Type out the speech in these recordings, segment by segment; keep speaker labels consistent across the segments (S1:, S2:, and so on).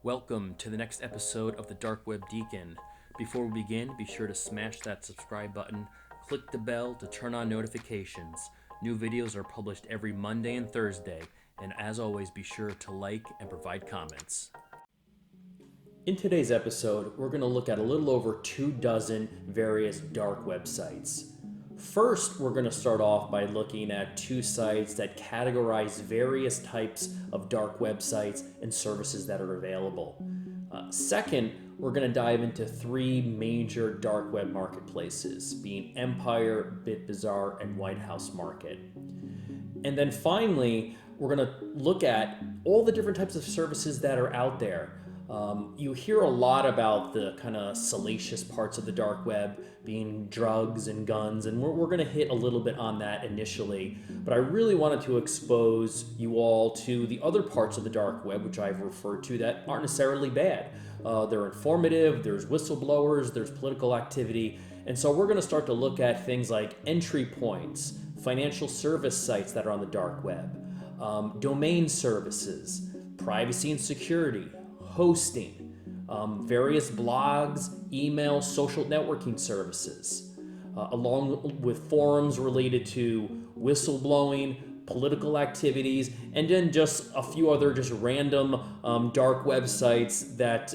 S1: Welcome to the next episode of the Dark Web Deacon. Before we begin, be sure to smash that subscribe button, click the bell to turn on notifications. New videos are published every Monday and Thursday, and as always, be sure to like and provide comments. In today's episode, we're going to look at a little over 24 various dark websites. First, we're going to start off by looking at two sites that categorize various types of dark websites and services that are available. Second, we're going to dive into three major dark web marketplaces, being Empire, BitBazaar, and White House Market. And then finally, we're going to look at all the different types of services that are out there. You hear a lot about the kind of salacious parts of the dark web being drugs and guns, and we're going to hit a little bit on that initially. But I really wanted to expose you all to the other parts of the dark web, which I've referred to, that aren't necessarily bad. They're informative, there's whistleblowers, there's political activity. And so we're going to start to look at things like entry points, financial service sites that are on the dark web, domain services, privacy and security, hosting, various blogs, email, social networking services, along with forums related to whistleblowing, political activities, and then just a few other just random dark websites that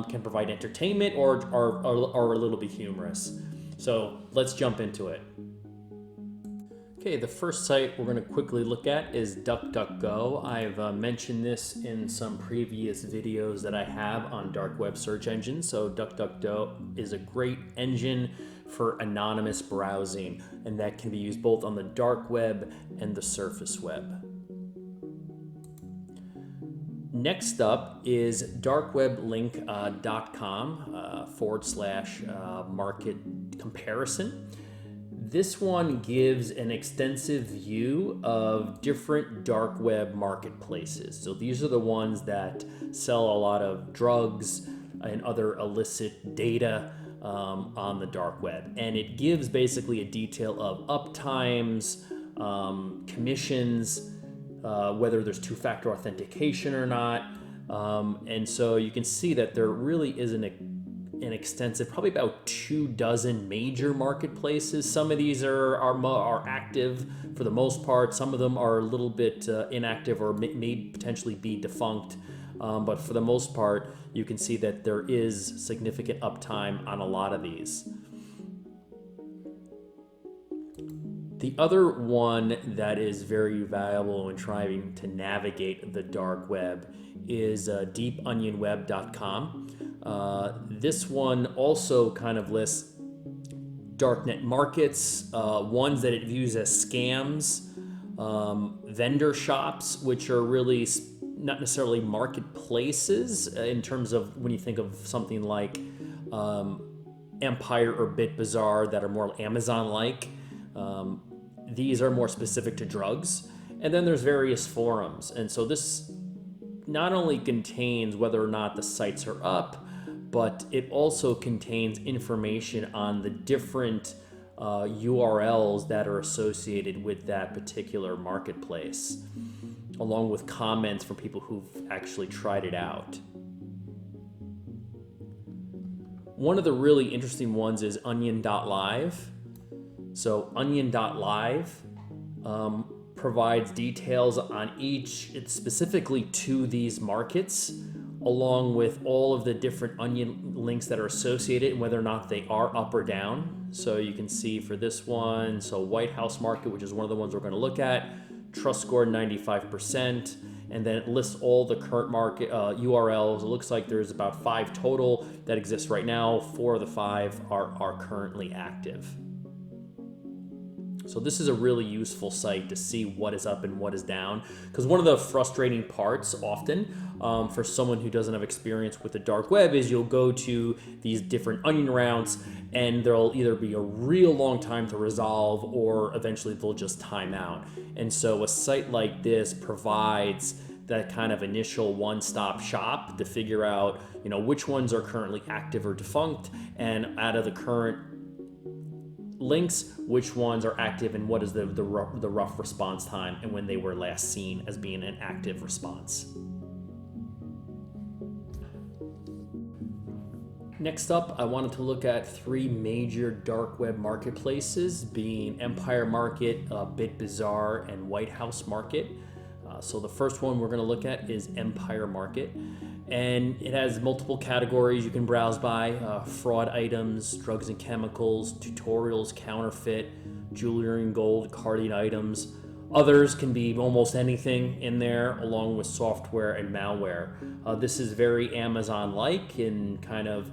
S1: can provide entertainment or are a little bit humorous. So let's jump into it. Okay, the first site we're going to quickly look at is DuckDuckGo. I've mentioned this in some previous videos that I have on dark web search engines. So DuckDuckGo is a great engine for anonymous browsing, and that can be used both on the dark web and the surface web. Next up is DarkWebLink.com /market comparison. This one gives an extensive view of different dark web marketplaces. So these are the ones that sell a lot of drugs and other illicit data on the dark web. And it gives basically a detail of uptimes, commissions, whether there's two-factor authentication or not. And so you can see that there really is an extensive, probably about 24 major marketplaces. Some of these are active for the most part. Some of them are a little bit inactive or may potentially be defunct. But for the most part, you can see that there is significant uptime on a lot of these. The other one that is very valuable when trying to navigate the dark web is DeeponionWeb.com. This one also kind of lists darknet markets, ones that it views as scams, vendor shops, which are really not necessarily marketplaces in terms of when you think of something like Empire or BitBazaar that are more Amazon-like. These are more specific to drugs. And then there's various forums. And so this not only contains whether or not the sites are up, but it also contains information on the different URLs that are associated with that particular marketplace, along with comments from people who've actually tried it out. One of the really interesting ones is Onion.live. So Onion.live provides details on each, specifically to these markets, along with all of the different Onion links that are associated and whether or not they are up or down. So you can see for this one, so White House Market, which is one of the ones we're going to look at, trust score 95%, and then it lists all the current market URLs. It looks like there's about 5 total that exist right now. 4 of the 5 are currently active. So this is a really useful site to see what is up and what is down, because one of the frustrating parts often for someone who doesn't have experience with the dark web is you'll go to these different onion routes and there'll either be a real long time to resolve or eventually they'll just time out. And so a site like this provides that kind of initial one-stop shop to figure out, which ones are currently active or defunct, and out of the current links, which ones are active and what is the rough response time and when they were last seen as being an active response. Next up, I wanted to look at three major dark web marketplaces, being Empire Market, BitBazaar, and White House Market. So the first one we're going to look at is Empire Market, and it has multiple categories you can browse by: fraud items, drugs and chemicals, tutorials, counterfeit, jewelry and gold, carding items. Others can be almost anything in there, along with software and malware. This is very Amazon-like and kind of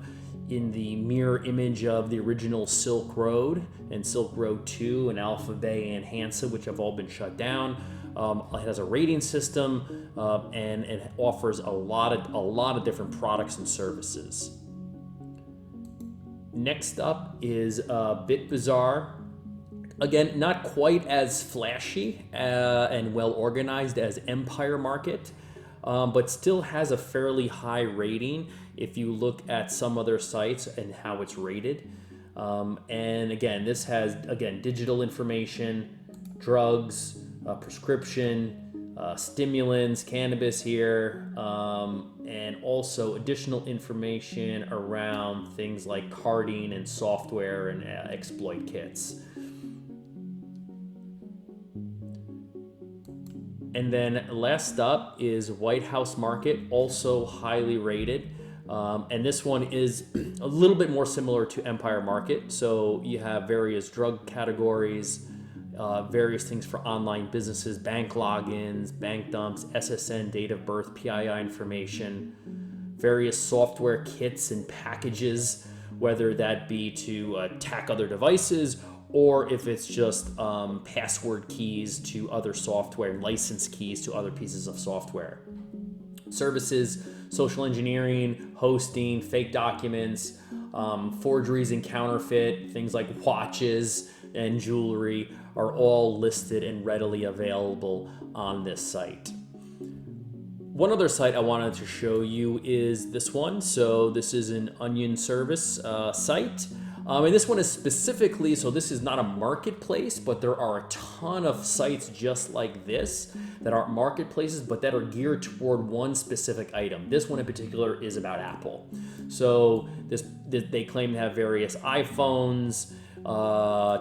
S1: in the mirror image of the original Silk Road and Silk Road 2 and Alpha Bay and Hansa, which have all been shut down. It has a rating system and it offers a lot of different products and services. Next up is BitBazaar. Again, not quite as flashy and well organized as Empire Market, but still has a fairly high rating if you look at some other sites and how it's rated. And again, this has, digital information, drugs, prescription, stimulants, cannabis here, and also additional information around things like carding and software and exploit kits. And then last up is White House Market, also highly rated. And this one is a little bit more similar to Empire Market. So you have various drug categories, various things for online businesses, bank logins, bank dumps, SSN, date of birth, PII information, various software kits and packages, whether that be to attack other devices or if it's just password keys to other software and license keys to other pieces of software. Services, social engineering, hosting, fake documents, forgeries and counterfeit, things like watches and jewelry are all listed and readily available on this site. One other site I wanted to show you is this one. So this is an Onion service site. And this one is specifically, so this is not a marketplace, but there are a ton of sites just like this that aren't marketplaces, but that are geared toward one specific item. This one in particular is about Apple. So they claim to have various iPhones,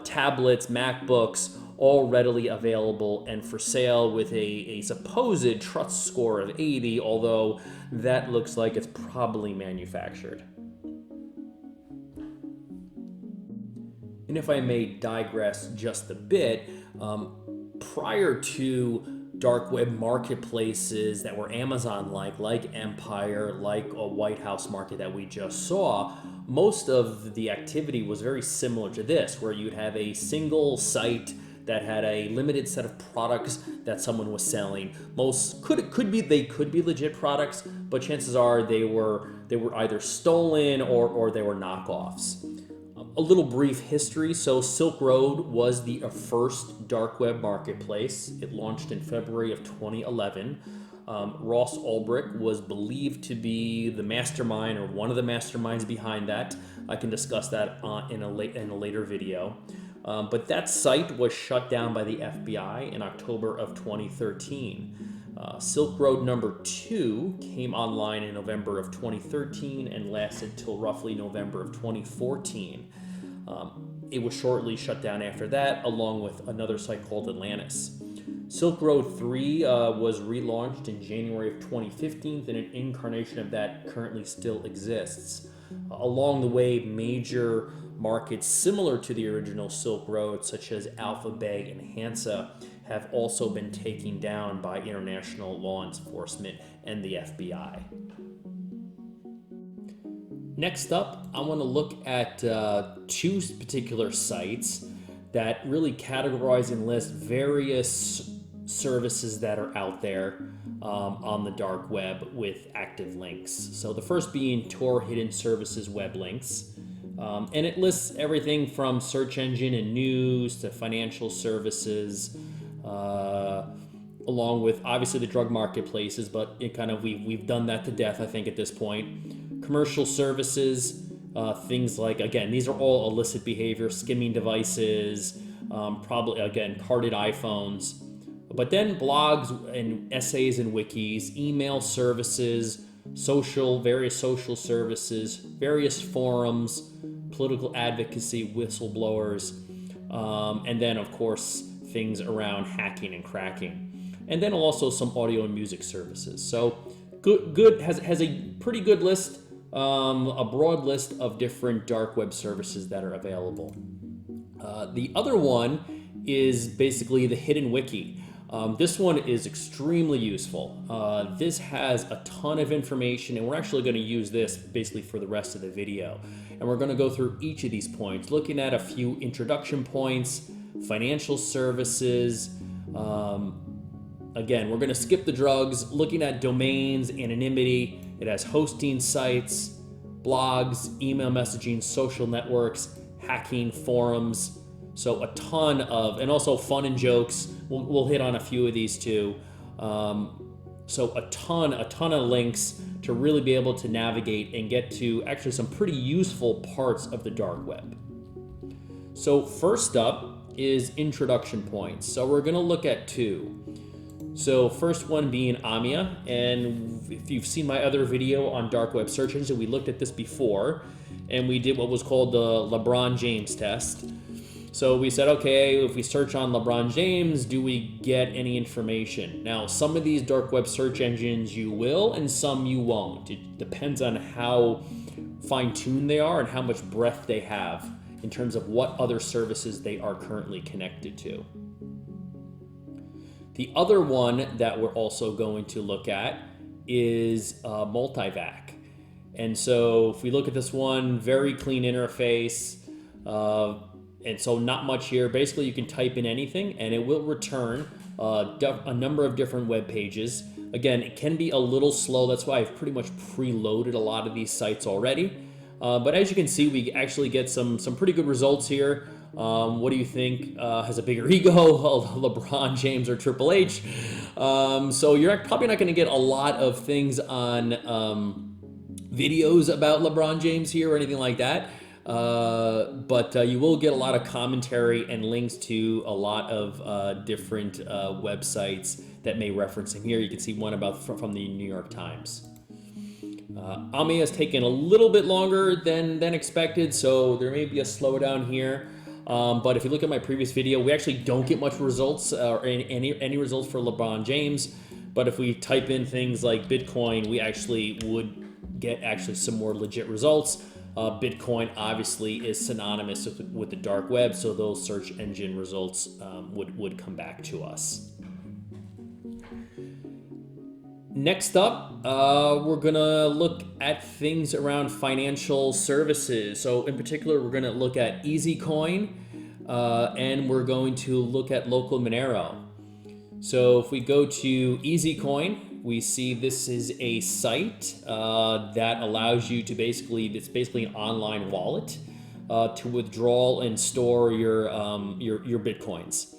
S1: tablets, MacBooks, all readily available and for sale with a supposed trust score of 80, although that looks like it's probably manufactured. And if I may digress just a bit, prior to dark web marketplaces that were Amazon-like Empire, like a White House Market that we just saw, most of the activity was very similar to this, where you'd have a single site that had a limited set of products that someone was selling. They could be legit products, but chances are they were either stolen or they were knockoffs. A little brief history. So Silk Road was the first dark web marketplace. It launched in February of 2011. Ross Ulbricht was believed to be the mastermind or one of the masterminds behind that. I can discuss that in a later video. But that site was shut down by the FBI in October of 2013. Silk Road number 2 came online in November of 2013 and lasted till roughly November of 2014. It was shortly shut down after that, along with another site called Atlantis. Silk Road 3 was relaunched in January of 2015, and an incarnation of that currently still exists. Along the way, major markets similar to the original Silk Road, such as Alpha Bay and Hansa, have also been taken down by international law enforcement and the FBI. Next up, I want to look at two particular sites that really categorize and list various services that are out there on the dark web with active links. So the first being Tor Hidden Services web links. And it lists everything from search engine and news to financial services, along with obviously the drug marketplaces, but we've done that to death, I think, at this point. Commercial services, things like, again, these are all illicit behavior, skimming devices, probably, again, carded iPhones. But then blogs and essays and wikis, email services, various social services, various forums, political advocacy, whistleblowers, and then of course things around hacking and cracking, and then also some audio and music services. So good has a pretty good list, a broad list of different dark web services that are available. The other one is basically the Hidden Wiki. This one is extremely useful. This has a ton of information, and we're actually going to use this basically for the rest of the video. And we're going to go through each of these points, looking at a few introduction points, financial services. Again, we're going to skip the drugs, looking at domains, anonymity. It has hosting sites, blogs, email messaging, social networks, hacking, forums. So a ton of, and also fun and jokes. We'll hit on a few of these too. So a ton of links to really be able to navigate and get to actually some pretty useful parts of the dark web. So first up is introduction points. So we're gonna look at two. So first one being AMIA, and if you've seen my other video on dark web search engine, we looked at this before, and we did what was called the LeBron James test. So we said, okay, if we search on LeBron James, do we get any information? Now, some of these dark web search engines you will, and some you won't. It depends on how fine-tuned they are and how much breadth they have in terms of what other services they are currently connected to. The other one that we're also going to look at is multivac. And so if we look at this one, very clean interface, and so not much here. Basically, you can type in anything and it will return a number of different web pages. Again, it can be a little slow. That's why I've pretty much preloaded a lot of these sites already. But as you can see, we actually get some pretty good results here. What do you think has a bigger ego, LeBron James or Triple H? So you're probably not going to get a lot of things on videos about LeBron James here or anything like that. But you will get a lot of commentary and links to a lot of different websites that may reference him here. You can see one about from the New York Times. AMIA has taken a little bit longer than expected, so there may be a slowdown here. But if you look at my previous video, we actually don't get much results or any results for LeBron James. But if we type in things like Bitcoin, we actually would get some more legit results. Bitcoin obviously is synonymous with the dark web, so those search engine results would come back to us. Next up, we're gonna look at things around financial services. So in particular, we're gonna look at Easycoin, and we're going to look at local Monero. So if we go to Easycoin, we see this is a site that allows you to it's basically an online wallet to withdraw and store your Bitcoins.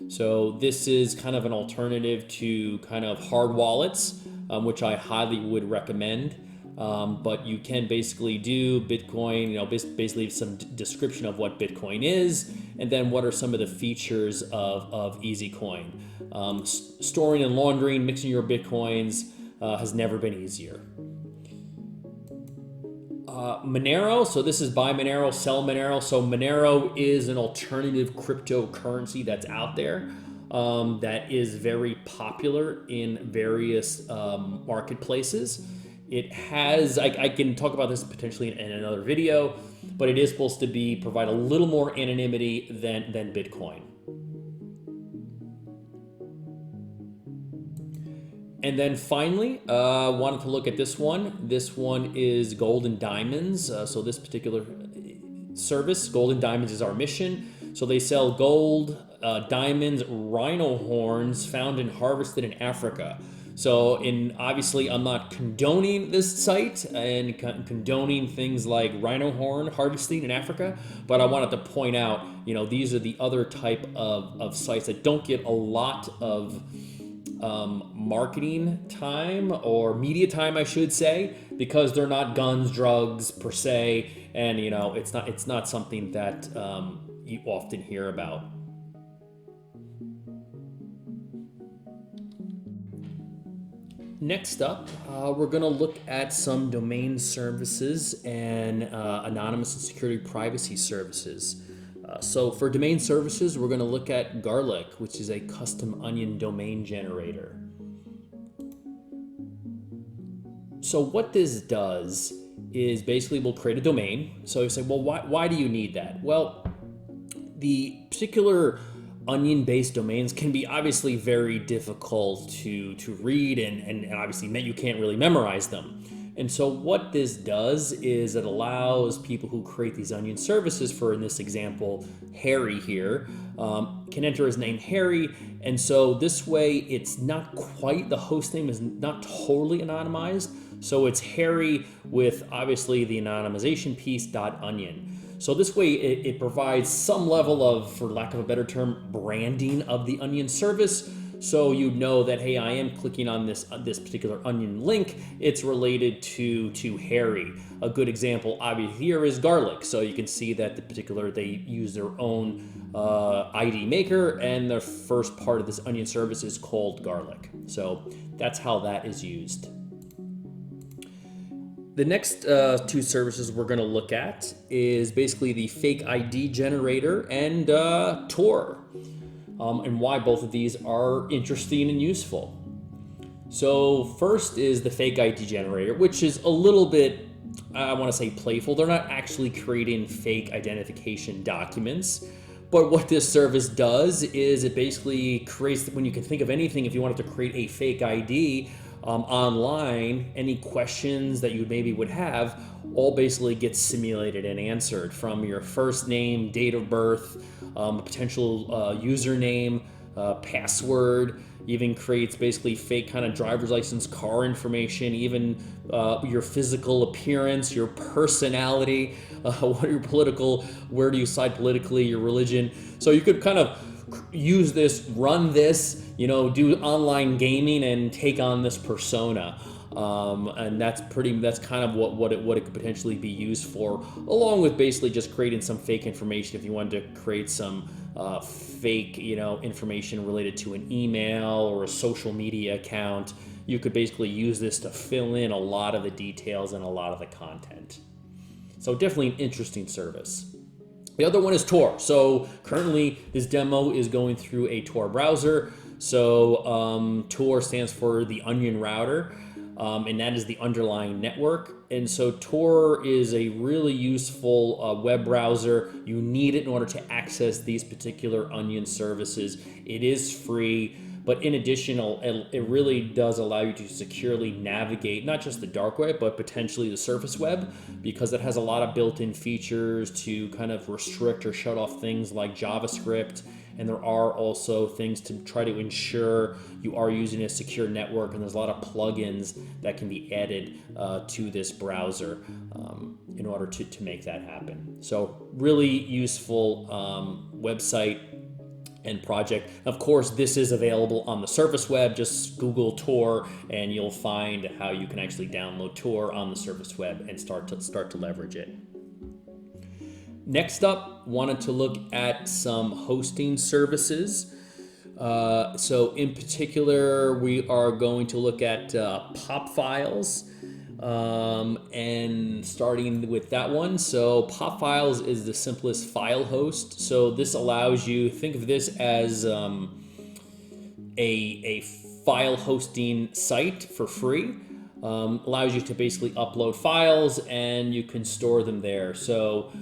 S1: So this is kind of an alternative to kind of hard wallets, which I highly would recommend. But you can basically do Bitcoin, basically some description of what Bitcoin is, and then what are some of the features of Easycoin. Storing and laundering, mixing your Bitcoins has never been easier. Monero, so this is buy Monero, sell Monero. So Monero is an alternative cryptocurrency that's out there that is very popular in various marketplaces. It has, I can talk about this potentially in another video, but it is supposed to provide a little more anonymity than Bitcoin. And then finally, wanted to look at this one. This one is Gold and Diamonds. So this particular service, Gold and Diamonds, is our mission. So they sell gold, diamonds, rhino horns found and harvested in Africa. So obviously I'm not condoning this site and condoning things like rhino horn harvesting in Africa, but I wanted to point out, these are the other type of sites that don't get a lot of marketing time or media time, I should say, because they're not guns, drugs per se, and it's not something that you often hear about. Next up, we're going to look at some domain services and anonymous and security privacy services. So for domain services, we're going to look at Garlic, which is a custom onion domain generator. So what this does is basically we'll create a domain. So you say, well, why do you need that? Well, the particular onion-based domains can be obviously very difficult to read and obviously you can't really memorize them. And so what this does is it allows people who create these onion services, for in this example, Harry here, can enter his name Harry. And so this way it's not quite, the host name is not totally anonymized. So it's Harry with obviously the anonymization piece .onion. So this way it provides some level of, for lack of a better term, branding of the onion service. So you know that, hey, I am clicking on this particular onion link. It's related to Harry. A good example obviously here is Garlic. So you can see that they use their own ID maker, and the first part of this onion service is called Garlic. So that's how that is used. The next two services we're going to look at is basically the fake ID generator and Tor, and why both of these are interesting and useful. So first is the fake ID generator, which is a little bit, I want to say, playful. They're not actually creating fake identification documents, but what this service does is it basically creates, when you can think of anything, if you wanted to create a fake ID, online, any questions that you maybe would have all basically get simulated and answered, from your first name, date of birth, potential username, password. Even creates basically fake kind of driver's license, car information, even your physical appearance, your personality, what are your political, where do you side politically, your religion. So you could kind of use this, run this, do online gaming and take on this persona. And that's kind of what it could potentially be used for, along with basically just creating some fake information. If you wanted to create some fake, information related to an email or a social media account, you could basically use this to fill in a lot of the details and a lot of the content. So definitely an interesting service. The other one is Tor. So currently this demo is going through a Tor browser. So Tor stands for the Onion Router, and that is the underlying network. And so Tor is a really useful web browser. You need it in order to access these particular Onion services. It is free, but in addition, it really does allow you to securely navigate not just the dark web, but potentially the surface web, because it has a lot of built-in features to kind of restrict or shut off things like JavaScript. And there are also things to try to ensure you are using a secure network, and there's a lot of plugins that can be added to this browser in order to make that happen. So really useful website and project. Of course, this is available on the surface web. Just Google Tor and you'll find how you can actually download Tor on the surface web and start to leverage it. Next up, wanted to look at some hosting services. So in particular, we are going to look at pop files, and starting with that one. So pop files is the simplest file host. So this allows you, think of this as a file hosting site for free. Allows you to basically upload files and you can store them there. So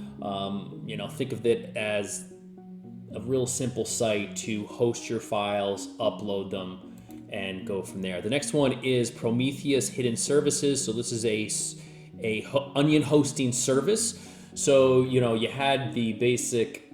S1: think of it as a real simple site to host your files, upload them, and go from there. The next one is Prometheus Hidden Services. So this is a onion hosting service. So you had the basic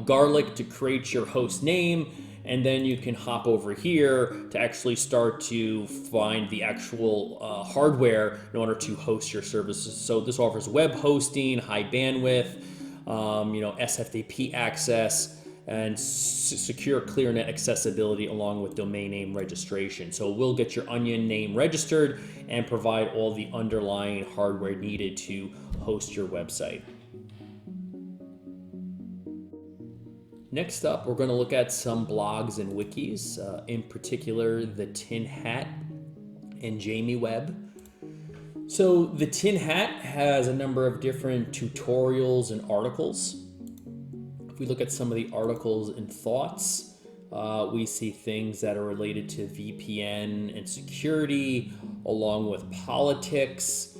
S1: Garlic to create your host name, and then you can hop over here to actually start to find the actual hardware in order to host your services. So this offers web hosting, high bandwidth, SFTP access, and secure ClearNet accessibility, along with domain name registration. So we'll get your Onion name registered and provide all the underlying hardware needed to host your website. Next up, we're going to look at some blogs and wikis, in particular the Tin Hat and DarkWebLink. So the Tin Hat has a number of different tutorials and articles. If we look at some of the articles and thoughts, we see things that are related to VPN and security, along with politics,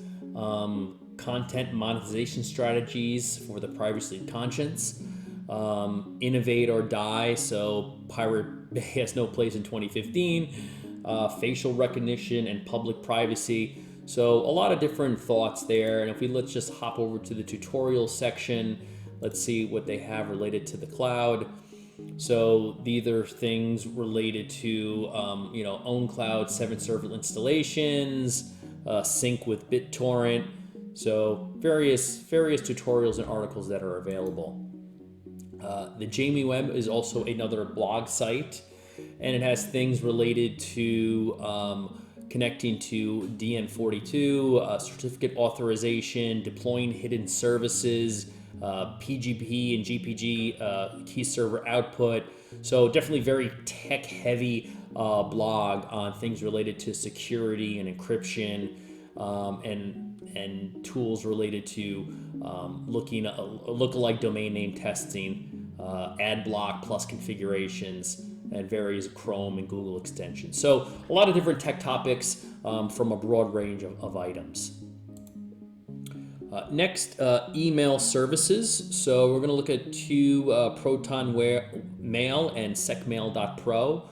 S1: content monetization strategies for the privacy conscious, innovate or die, so Pirate Bay has no place in 2015, facial recognition and public privacy. So a lot of different thoughts there. And if let's just hop over to the tutorial section, let's see what they have related to the cloud. So these are things related to, own cloud, 7 server installations, sync with BitTorrent. So various tutorials and articles that are available. The DarkWebLink is also another blog site, and it has things related to connecting to DN42, certificate authorization, deploying hidden services, PGP and GPG key server output. So definitely very tech heavy blog on things related to security and encryption, and tools related to looking at lookalike domain name testing, ad block plus configurations, and various Chrome and Google extensions. So a lot of different tech topics from a broad range of items. Next, email services. So we're going to look at 2 Proton Mail and SecMail.pro.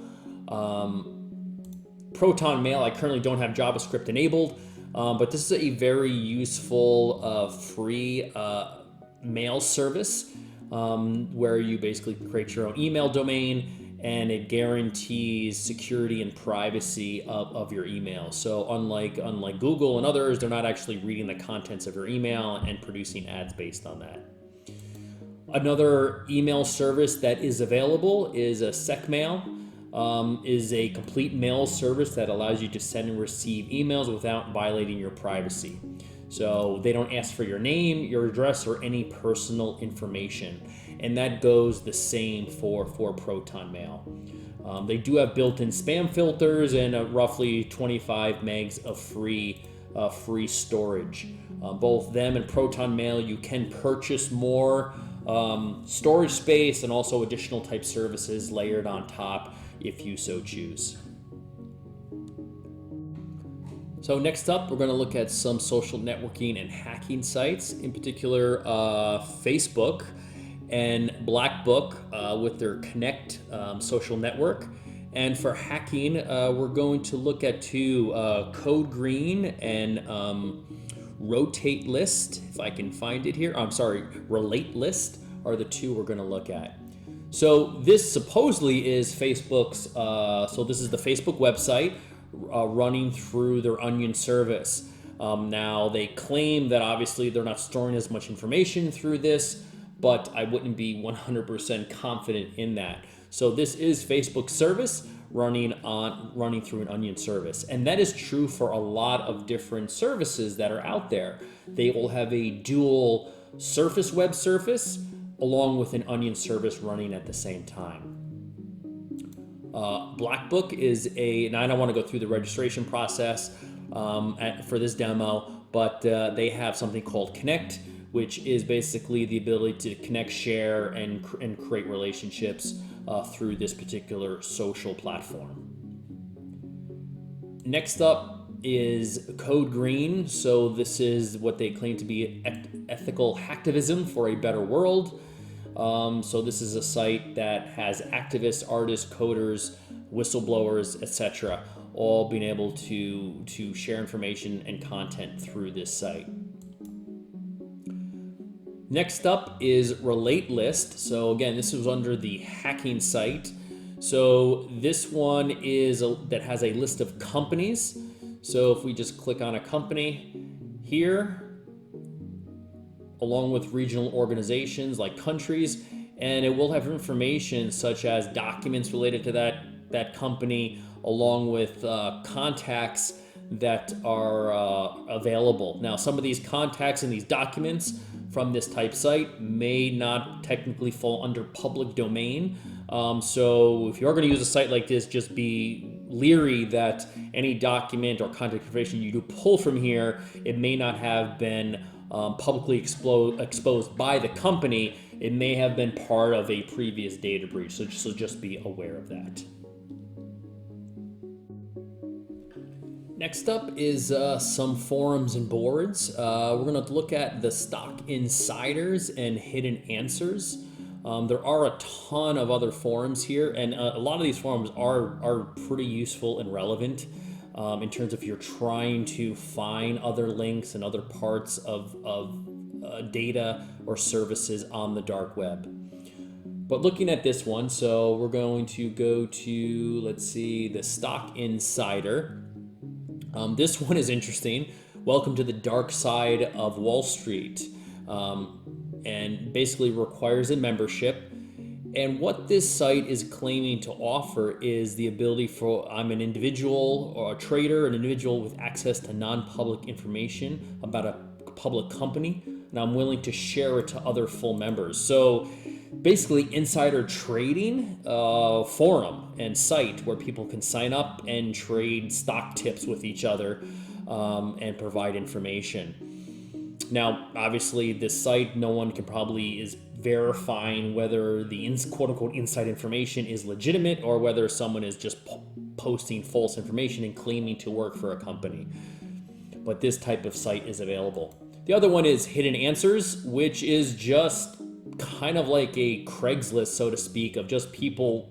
S1: Proton Mail, I currently don't have JavaScript enabled, but this is a very useful free mail service where you basically create your own email domain, and it guarantees security and privacy of your email. So unlike Google and others, they're not actually reading the contents of your email and producing ads based on that. Another email service that is available is a SecMail. Is a complete mail service that allows you to send and receive emails without violating your privacy. So they don't ask for your name, your address, or any personal information. And that goes the same for Proton Mail. They do have built-in spam filters and roughly 25 megs of free storage. Both them and Proton Mail, you can purchase more storage space and also additional type services layered on top if you so choose. So next up, we're going to look at some social networking and hacking sites, in particular Facebook and Black Book with their Connect social network. And for hacking, we're going to look at 2, Code Green and Rotate List, if I can find it here. Relate List are the 2 we're going to look at. So this supposedly is Facebook's, so this is the Facebook website running through their Onion service. Now they claim that obviously they're not storing as much information through this, but I wouldn't be 100% confident in that. So this is Facebook's service running through an Onion service. And that is true for a lot of different services that are out there. They will have a dual surface web service along with an Onion service running at the same time. Black Book is and I don't want to go through the registration process for this demo, but they have something called Connect, which is basically the ability to connect, share, and create relationships through this particular social platform. Next up is Code Green. So this is what they claim to be ethical hacktivism for a better world. So this is a site that has activists, artists, coders, whistleblowers, etc., all being able to share information and content through this site. Next up is Relate List. So again, this is under the hacking site. So this one is that has a list of companies. So if we just click on a company here, along with regional organizations like countries, and it will have information such as documents related to that company, along with contacts that are available. Now, some of these contacts and these documents from this type site may not technically fall under public domain. So if you're going to use a site like this, just be leery that any document or contact information you do pull from here, it may not have been publicly exposed by the company. It may have been part of a previous data breach, so just be aware of that. Next up is some forums and boards. We're going to look at the stock insiders and hidden answers. There are a ton of other forums here, and a lot of these forums are pretty useful and relevant in terms of you're trying to find other links and other parts of data or services on the dark web. But looking at this one, so we're going to go to, let's see, the Stock Insider. This one is interesting. Welcome to the dark side of Wall Street. And basically requires a membership. And what this site is claiming to offer is the ability for, I'm an individual or a trader, an individual with access to non-public information about a public company, and I'm willing to share it to other full members. So basically insider trading forum and site where people can sign up and trade stock tips with each other and provide information. Now, obviously this site, no one can probably is verifying whether the quote-unquote inside information is legitimate or whether someone is just posting false information and claiming to work for a company. But this type of site is available. The other one is Hidden Answers, which is just kind of like a Craigslist, so to speak, of just people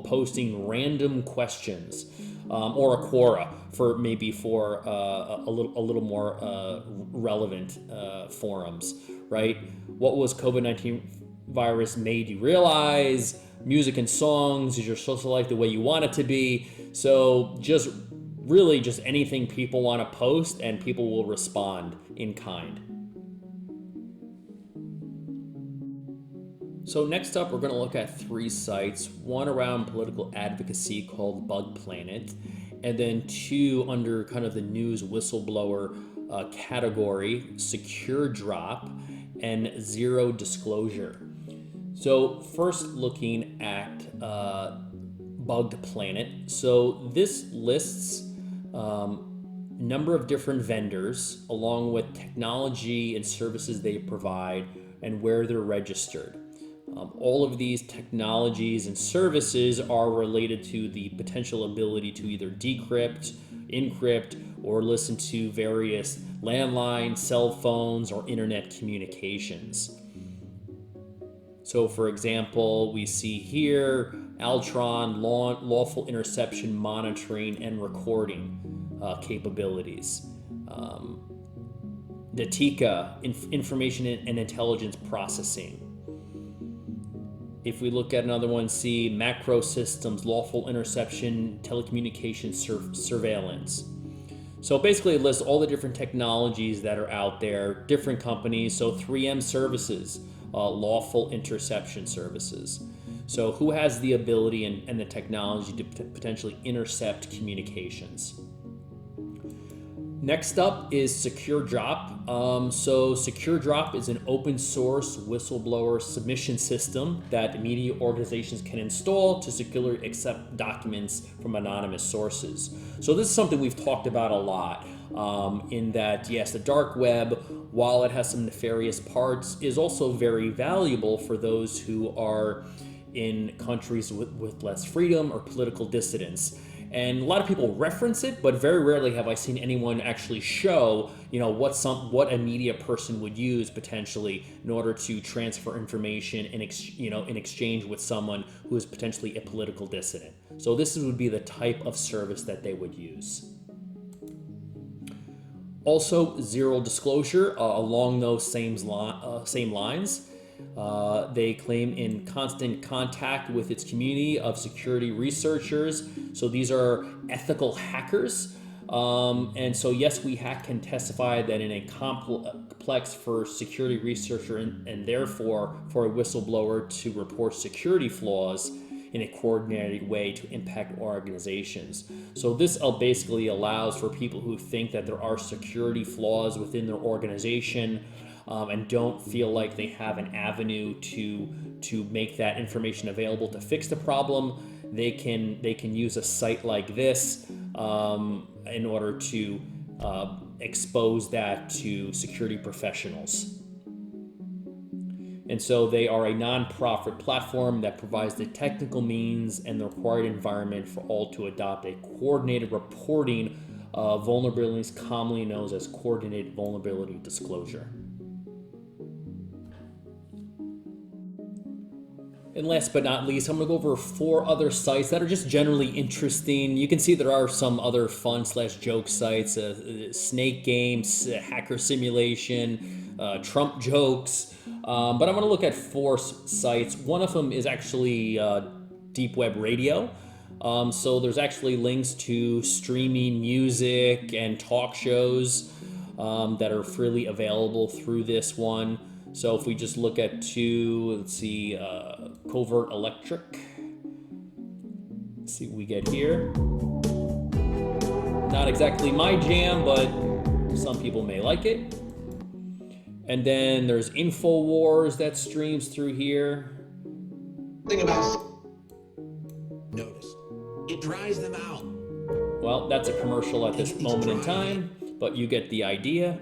S1: posting random questions or a Quora for maybe for a little more relevant forums, right? What was COVID-19 virus made you realize? Music and songs, is your social life the way you want it to be? So just really just anything people want to post and people will respond in kind. So next up, we're going to look at 3 sites, one around political advocacy called Bug Planet, and then 2 under kind of the news whistleblower category, Secure Drop and Zero Disclosure. So first looking at Bugged Planet. So this lists number of different vendors along with technology and services they provide and where they're registered. All of these technologies and services are related to the potential ability to either decrypt, encrypt, or listen to various landline, cell phones, or internet communications. So for example, we see here Altron lawful interception monitoring and recording capabilities. Datica, information and intelligence processing. If we look at another one, see Macro Systems, lawful interception, telecommunications surveillance. So basically it lists all the different technologies that are out there, different companies. So 3M Services, lawful interception services. So who has the ability and the technology to potentially intercept communications? Next up is Secure Drop. So Secure Drop is an open source whistleblower submission system that media organizations can install to securely accept documents from anonymous sources. So this is something we've talked about a lot in that, yes, the dark web, while it has some nefarious parts, is also very valuable for those who are in countries with less freedom or political dissidence. And a lot of people reference it, but very rarely have I seen anyone actually show, what a media person would use potentially in order to transfer information in exchange with someone who is potentially a political dissident. So this would be the type of service that they would use. Also, Zero Disclosure along those same lines. They claim in constant contact with its community of security researchers. So these are ethical hackers. And so yes, can testify that in a complex for security researcher and therefore for a whistleblower to report security flaws in a coordinated way to impact organizations. So this basically allows for people who think that there are security flaws within their organization and don't feel like they have an avenue to make that information available to fix the problem. they can use a site like this in order to expose that to security professionals. And so they are a non-profit platform that provides the technical means and the required environment for all to adopt a coordinated reporting of vulnerabilities, commonly known as coordinated vulnerability disclosure. And last but not least, I'm going to go over 4 other sites that are just generally interesting. You can see there are some other fun/joke sites, snake games, hacker simulation, Trump jokes. But I'm going to look at 4 sites. One of them is actually Deep Web Radio. So there's actually links to streaming music and talk shows that are freely available through this one. So if we just look at 2, let's see, Covert Electric. Let's see what we get here. Not exactly my jam, but some people may like it. And then there's InfoWars that streams through here.
S2: Thing about notice, it dries them out.
S1: Well, that's a commercial at this moment in time, but you get the idea.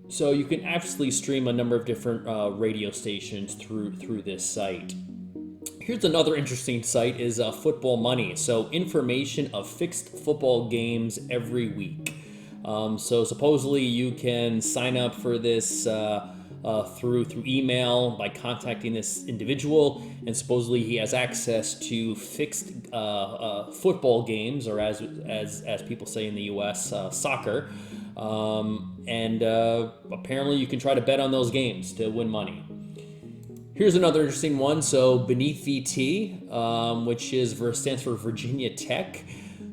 S1: So you can actually stream a number of different radio stations through this site. Here's another interesting site is Football Money. So information of fixed football games every week. So supposedly you can sign up for this through email by contacting this individual, and supposedly he has access to fixed football games, or as people say in the U.S., soccer. And apparently you can try to bet on those games to win money. Here's another interesting one. So Beneath VT, which stands for Virginia Tech.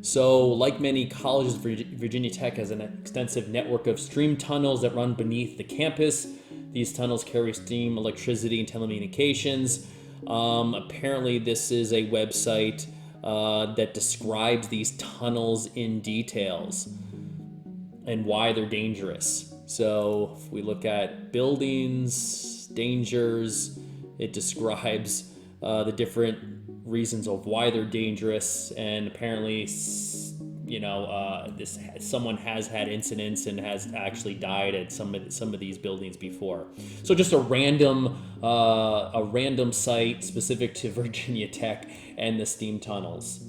S1: So like many colleges, Virginia Tech has an extensive network of stream tunnels that run beneath the campus. These tunnels carry steam, electricity, and telecommunications. Apparently this is a website that describes these tunnels in details and why they're dangerous. So if we look at buildings, dangers, it describes the different reasons of why they're dangerous, and apparently, someone has had incidents and has actually died at some of these buildings before. So just a random site specific to Virginia Tech and the steam tunnels.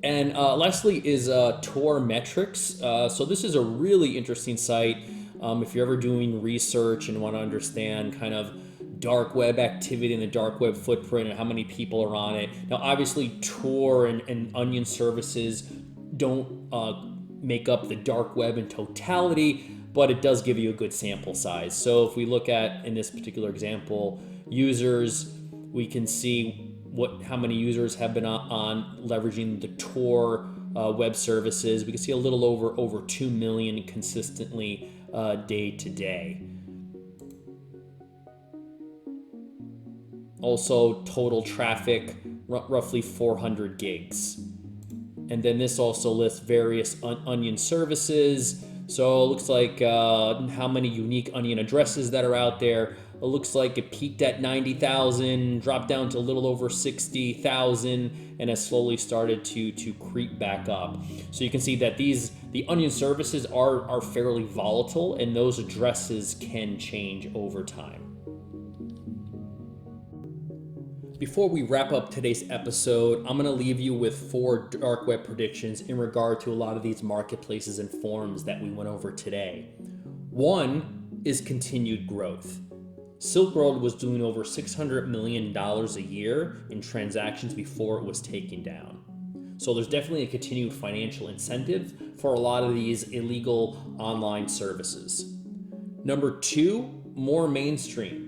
S1: And lastly is Tor Metrics. So this is a really interesting site if you're ever doing research and want to understand kind of dark web activity and the dark web footprint and how many people are on it. Now, obviously, Tor and Onion services don't make up the dark web in totality, but it does give you a good sample size. So if we look at, in this particular example, users, we can see how many users have been on leveraging the Tor web services. We can see a little over 2 million consistently day to day. Also, total traffic, roughly 400 gigs. And then this also lists various Onion services. So it looks like how many unique Onion addresses that are out there. It looks like it peaked at 90,000, dropped down to a little over 60,000, and has slowly started to creep back up. So you can see that the Onion services are fairly volatile, and those addresses can change over time. Before we wrap up today's episode, I'm going to leave you with 4 dark web predictions in regard to a lot of these marketplaces and forums that we went over today. One is continued growth. Silk Road was doing over $600 million a year in transactions before it was taken down. So there's definitely a continued financial incentive for a lot of these illegal online services. Number 2, more mainstream.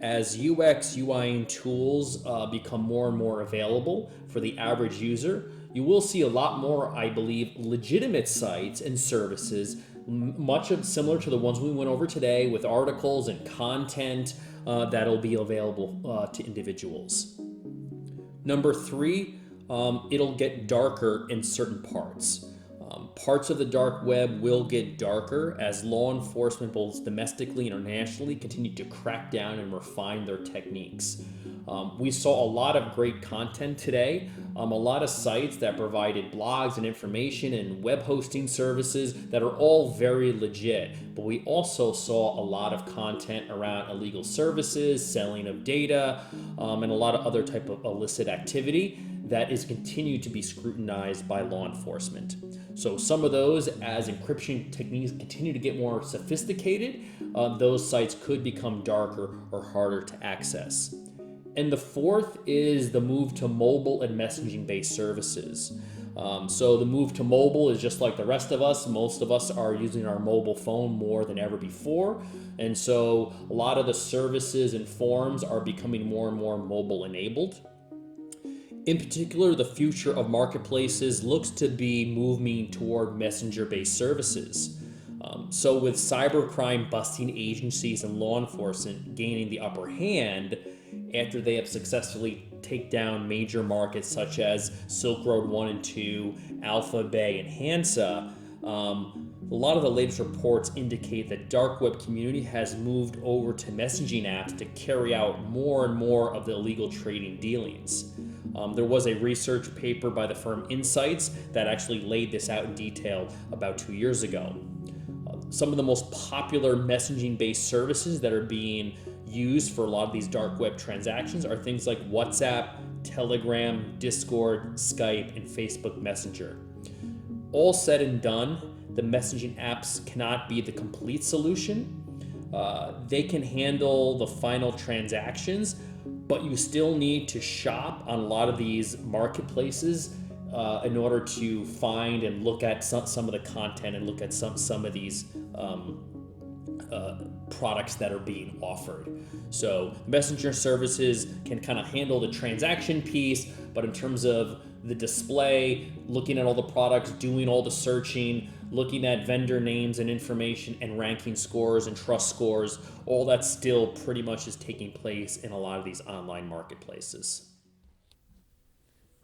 S1: As UX, UI, and tools become more and more available for the average user, you will see a lot more, I believe, legitimate sites and services, similar to the ones we went over today, with articles and content that'll be available to individuals. Number 3, it'll get darker in certain parts. Parts of the dark web will get darker as law enforcement, both domestically and internationally, continue to crack down and refine their techniques. We saw a lot of great content today, a lot of sites that provided blogs and information and web hosting services that are all very legit. But we also saw a lot of content around illegal services, selling of data, and a lot of other type of illicit activity that is continued to be scrutinized by law enforcement. So some of those, as encryption techniques continue to get more sophisticated, those sites could become darker or harder to access. And the fourth is the move to mobile and messaging-based services. So the move to mobile is just like the rest of us. Most of us are using our mobile phone more than ever before. And so a lot of the services and forms are becoming more and more mobile enabled. In particular, the future of marketplaces looks to be moving toward messenger-based services. So with cybercrime busting agencies and law enforcement gaining the upper hand after they have successfully taken down major markets such as Silk Road 1 and 2, Alpha Bay, and Hansa, a lot of the latest reports indicate that dark web community has moved over to messaging apps to carry out more and more of the illegal trading dealings. There was a research paper by the firm Insights that actually laid this out in detail about 2 years ago. Some of the most popular messaging-based services that are being used for a lot of these dark web transactions are things like WhatsApp, Telegram, Discord, Skype, and Facebook Messenger. All said and done, the messaging apps cannot be the complete solution. They can handle the final transactions, but you still need to shop on a lot of these marketplaces in order to find and look at some of the content and look at some of these products that are being offered. So messenger services can kind of handle the transaction piece, but in terms of the display, looking at all the products, doing all the searching, looking at vendor names and information and ranking scores and trust scores, all that still pretty much is taking place in a lot of these online marketplaces.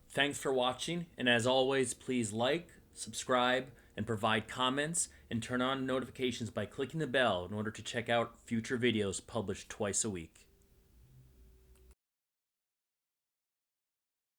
S1: Thanks for watching, and as always, please like, subscribe, and provide comments, and turn on notifications by clicking the bell in order to check out future videos published twice a week.